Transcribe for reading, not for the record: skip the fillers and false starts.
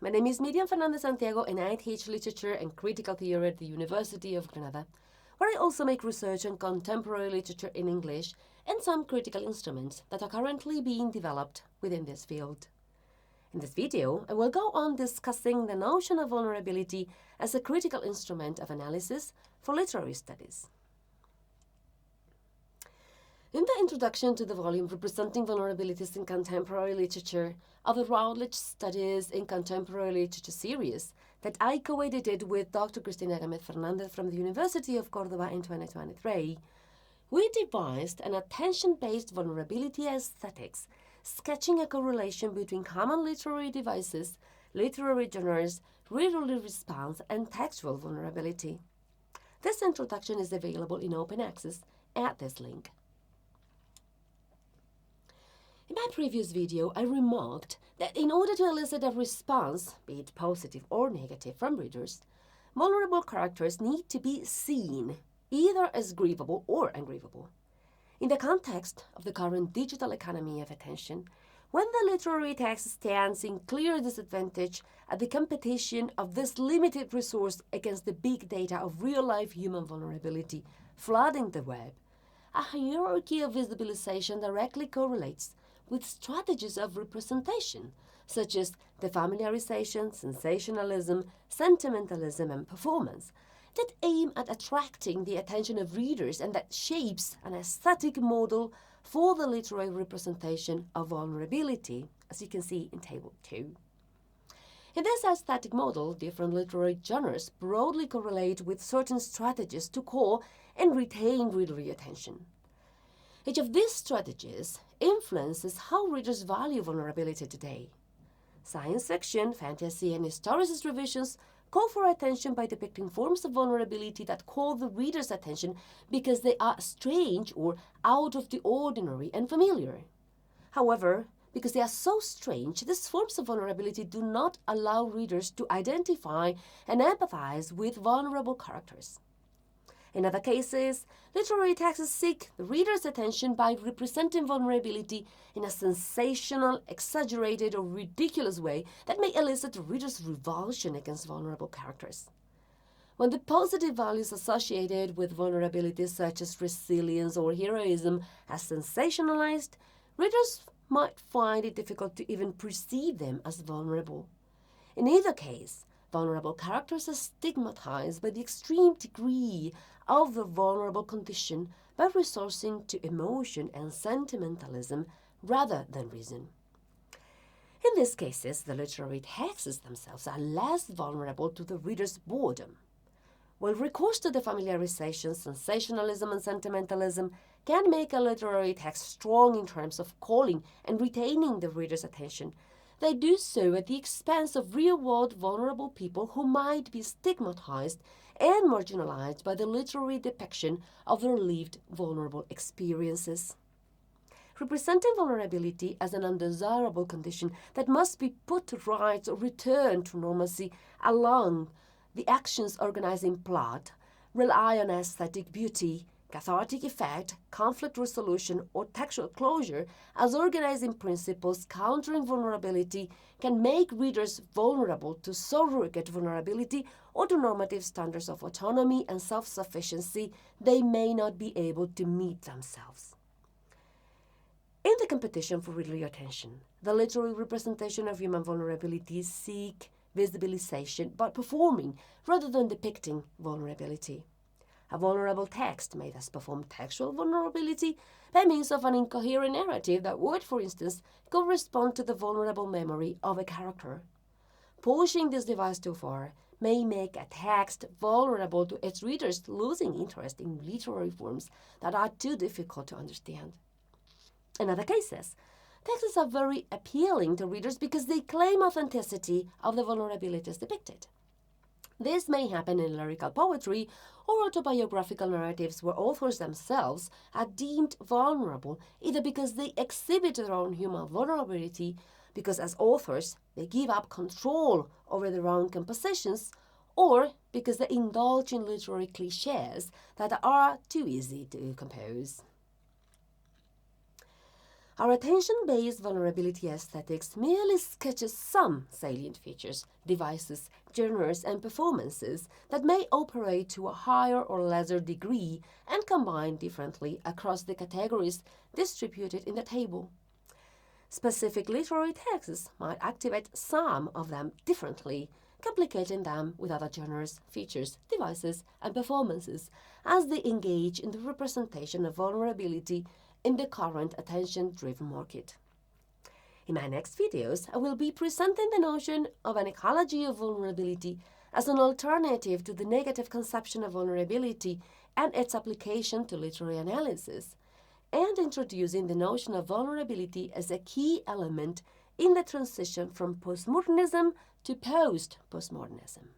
My name is Miriam Fernández Santiago and I teach literature and critical theory at the University of Granada, where I also make research on contemporary literature in English and some critical instruments that are currently being developed within this field. In this video, I will go on discussing the notion of vulnerability as a critical instrument of analysis for literary studies. In the introduction to the volume representing vulnerabilities in contemporary literature of the Routledge Studies in Contemporary Literature series that I co-edited with Dr. Miriam Fernández from the University of Córdoba in 2023, we devised an attention-based vulnerability aesthetics, sketching a correlation between common literary devices, literary genres, readerly response, and textual vulnerability. This introduction is available in open access at this link. In my previous video, I remarked that in order to elicit a response, be it positive or negative, from readers, vulnerable characters need to be seen, either as grievable or ungrievable. In the context of the current digital economy of attention, when the literary text stands in clear disadvantage at the competition of this limited resource against the big data of real-life human vulnerability flooding the web, a hierarchy of visibilization directly correlates with strategies of representation, such as defamiliarization, sensationalism, sentimentalism, and performance, that aim at attracting the attention of readers and that shapes an aesthetic model for the literary representation of vulnerability, as you can see in Table 2. In this aesthetic model, different literary genres broadly correlate with certain strategies to call and retain readerly attention. Each of these strategies influences how readers value vulnerability today. Science fiction, fantasy, and historicist revisions call for attention by depicting forms of vulnerability that call the reader's attention because they are strange or out of the ordinary and familiar. However, because they are so strange, these forms of vulnerability do not allow readers to identify and empathize with vulnerable characters. In other cases, literary texts seek the reader's attention by representing vulnerability in a sensational, exaggerated, or ridiculous way that may elicit the reader's revulsion against vulnerable characters. When the positive values associated with vulnerability, such as resilience or heroism, are sensationalized, readers might find it difficult to even perceive them as vulnerable. In either case, vulnerable characters are stigmatized by the extreme degree of the vulnerable condition by resorting to emotion and sentimentalism rather than reason. In these cases, the literary texts themselves are less vulnerable to the reader's boredom. While recourse to the familiarization, sensationalism, and sentimentalism can make a literary text strong in terms of calling and retaining the reader's attention, they do so at the expense of real-world vulnerable people who might be stigmatized and marginalized by the literary depiction of their lived vulnerable experiences. Representing vulnerability as an undesirable condition that must be put to rights or returned to normalcy along the actions organizing plot, rely on aesthetic beauty, cathartic effect, conflict resolution, or textual closure as organizing principles countering vulnerability can make readers vulnerable to surrogate vulnerability or to normative standards of autonomy and self-sufficiency they may not be able to meet themselves. In the competition for readerly attention, the literary representation of human vulnerability seek visibilization by performing rather than depicting vulnerability. A vulnerable text may thus perform textual vulnerability by means of an incoherent narrative that would, for instance, correspond to the vulnerable memory of a character. Pushing this device too far may make a text vulnerable to its readers losing interest in literary forms that are too difficult to understand. In other cases, texts are very appealing to readers because they claim authenticity of the vulnerabilities depicted. This may happen in lyrical poetry or autobiographical narratives where authors themselves are deemed vulnerable, either because they exhibit their own human vulnerability, because as authors they give up control over their own compositions, or because they indulge in literary cliches that are too easy to compose. Our attention-based vulnerability aesthetics merely sketches some salient features, devices, genres, and performances that may operate to a higher or lesser degree and combine differently across the categories distributed in the table. Specific literary texts might activate some of them differently, complicating them with other genres, features, devices, and performances as they engage in the representation of vulnerability in the current attention-driven market. In my next videos, I will be presenting the notion of an ecology of vulnerability as an alternative to the negative conception of vulnerability and its application to literary analysis, and introducing the notion of vulnerability as a key element in the transition from postmodernism to post-postmodernism.